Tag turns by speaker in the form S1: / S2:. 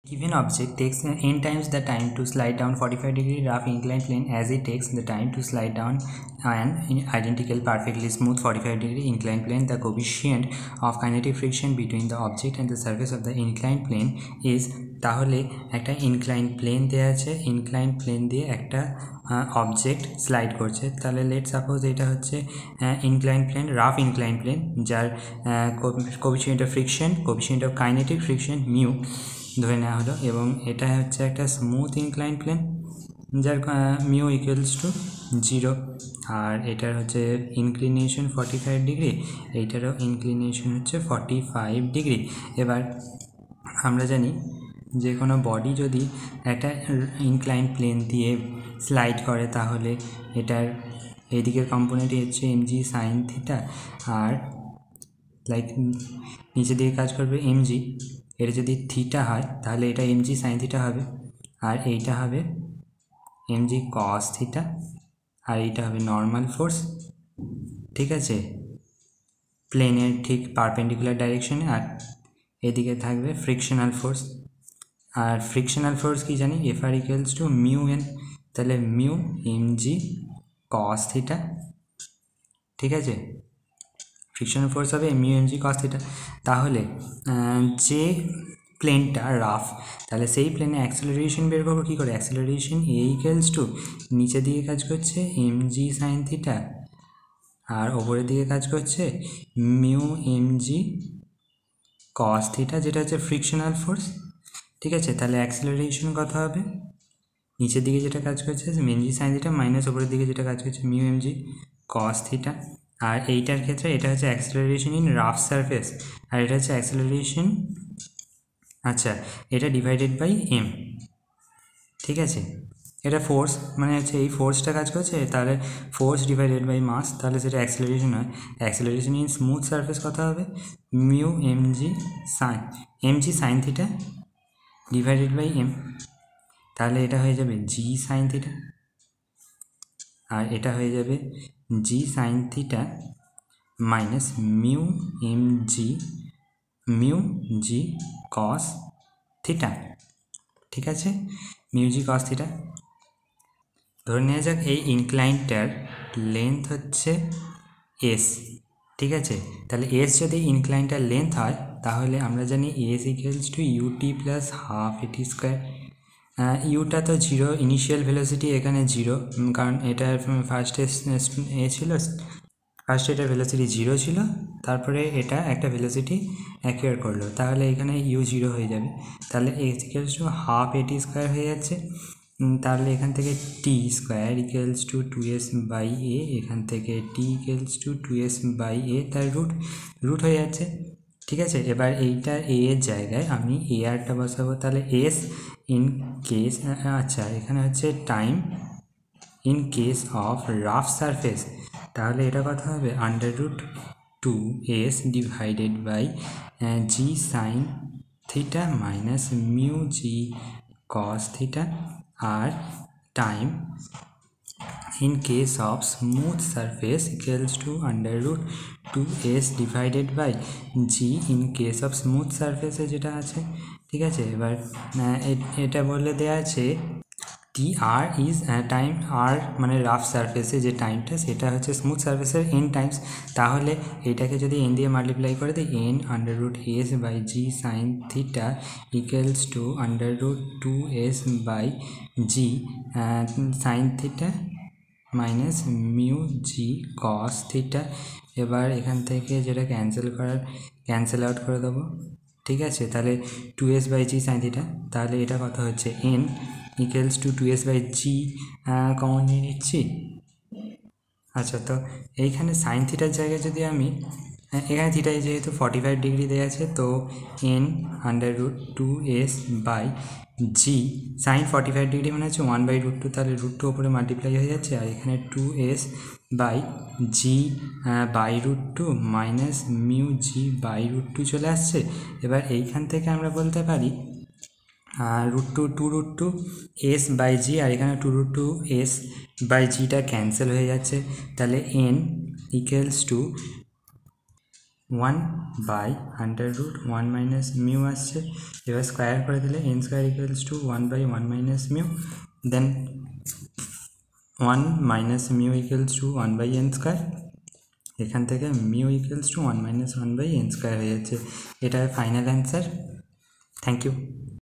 S1: Given object takes n times the time to slide down 45 degree rough inclined plane as it takes the time to slide down an identical perfectly smooth 45 degree inclined plane, the coefficient of kinetic friction between the object and the surface of the inclined plane is তাহলে একটা inclined plane দেওয়া আছে, inclined plane দিয়ে একটা object slide করছে। তাহলে late suppose এটা হচ্ছে inclined plane, rough inclined plane, যার coefficient of friction, coefficient of kinetic friction mu ধরে নেওয়া হলো, এবং এটা হচ্ছে একটা স্মুথ ইনক্লাইন্ড প্লেন যার মিউ ইকুয়ালস টু 0, আর এটার হচ্ছে ইনক্লিনেশন 45 ডিগ্রি, এইটারও ইনক্লিনেশন হচ্ছে 45 ডিগ্রি। এবার আমরা জানি যে কোনো বডি যদি একটা ইনক্লাইন্ড প্লেন দিয়ে স্লাইড করে তাহলে এটার এদিকের কম্পোনেন্টই হচ্ছে এমজি সাইন থিটা, আর লাইক নিচের দিকে কাজ করবে এমজি। এটা যদি থিটা হয় তাহলে এটা এমজি সাইন থিটা হবে, আর এইটা হবে এমজি কস থিটা, আর এইটা হবে নর্মাল ফোর্স, ঠিক আছে, প্লেনের ঠিক পারপেন্ডিকুলার ডাইরেকশনে। আর এদিকে থাকবে ফ্রিকশনাল ফোর্স, আর ফ্রিকশনাল ফোর্স কি জানি, FR equals to mu N, তাহলে মিউ এমজি কস থিটা, ঠিক আছে, ফ্রিকশনাল ফোর্স হবে মিউ এমজি কস থিটা। তাহলে যে প্লেনটা রাফ, তাহলে সেই প্লেনে অ্যাক্সেলারেশন বের করবো কী করে, অ্যাক্সেলারেশন এ ইকুয়ালস টু নিচের দিকে কাজ করছে এমজি সাইন থিটা, আর ওপরের দিকে কাজ করছে মিউ এমজি কস থিটা, যেটা হচ্ছে ফ্রিকশনাল ফোর্স, ঠিক আছে। তাহলে অ্যাক্সেলারেশন কত হবে, নিচের দিকে যেটা কাজ করছে এমজি সাইন থিটা মাইনাস ওপরের দিকে যেটা কাজ করছে মিউ এমজি কস থিটা, আর এইটার ক্ষেত্রে এটা হচ্ছে অ্যাক্সেলারেশন ইন রাফ সারফেস, আর এটা হচ্ছে অ্যাক্সেলারেশন, আচ্ছা, এটা ডিভাইডেড বাই এম, ঠিক আছে। এটা ফোর্স মানে হচ্ছে এই ফোর্সটা কাজ করছে, তাহলে ফোর্স ডিভাইডেড বাই মাস, তাহলে সেটা অ্যাক্সেলারেশন হয়। অ্যাক্সেলারেশন ইন স্মুথ সারফেস কত হবে, mu m g sine theta divided by m, তাহলে এটা হয়ে যাবে জি সাইন থিটা, আর এটা হয়ে যাবে g sine theta minus mu g cos theta, ঠিক আছে, মিউ জি কস থিটা। ধরে নেওয়া যাক এই ইনক্লাইনটার লেন্থ হচ্ছে এস, ঠিক আছে। তাহলে এস যদি ইনক্লাইনটার লেন্থ হয় তাহলে আমরা জানি s equals to u t plus half a t square. ইউটা তো জিরো, ইনিশিয়াল ভেলোসিটি এখানে জিরো, কারণ এটা ফার্স্টে ছিল, ফার্স্টে এটা ভেলোসিটি জিরো ছিল, তারপরে এটা একটা ভেলোসিটি অ্যাকুয়ার করলো, তাহলে এখানে ইউ জিরো হয়ে যাবে, তাহলে s equals to half a t square হয়ে যাচ্ছে। তাহলে এখান থেকে t square equals to 2s by a, এখান থেকে t equals to 2s by a, তার রুট হয়ে যাচ্ছে, ঠিক আছে। এবার এইটা এ এর জায়গায় আমি এ আরটা বসাবো, তাহলে এস ইন কেস, আচ্ছা এখানে হচ্ছে time in case of rough surface, তাহলে এটা কথা হবে √2s divided by g sine theta minus mu g cos theta, আর time in case of smooth surface equals to √2s divided by g in case of smooth surface যেটা আছে, ঠিক আছে। এবার এটা বলে দেওয়া আছে টি আর ইজ টাইম, আর মানে রাফ সারফেসে যে টাইমটা সেটা হচ্ছে স্মুথ সারফেসের এন টাইমস, তাহলে এটাকে যদি এন দিয়ে মাল্টিপ্লাই করে দিই n √s by g sine theta equals to √2s by g sine theta minus mu g cos theta. এবার এখান থেকে যেটা ক্যান্সেল আউট করে দেবো, ঠিক আছে। তাহলে 2s by g sine theta, তাহলে এটা কথা হচ্ছে n equals to 2s by g common নিয়ে নিচ্ছি। আচ্ছা, তো এইখানে সাইন থিটার জায়গায় যদি আমি এখানে থিটায় যেহেতু 45 ডিগ্রি দেওয়া আছে, তো n √2s by g sine 45 degree মানে হচ্ছে 1/√2, তাহলে √2 ওপরে মাল্টিপ্লাই হয়ে যাচ্ছে, আর এখানে 2s বাই জি বাই√2 মাইনাস মিউ জি বাই√2 চলে আসছে। এবার এইখান থেকে আমরা বলতে পারি √2 s বাই জি, আর এখানে 2√2s বাই জিটা ক্যান্সেল হয়ে যাচ্ছে, তাহলে n equals to 1/√1 minus mu আসছে। এবার স্কোয়ার করে দিলে n square equals to 1/1 minus mu, then 1 minus mu equals to 1/n square. এখান থেকে mu equals two 1 - 1/n square হয়ে যাচ্ছে। এটা ফাইনাল অ্যান্সার। Thank you.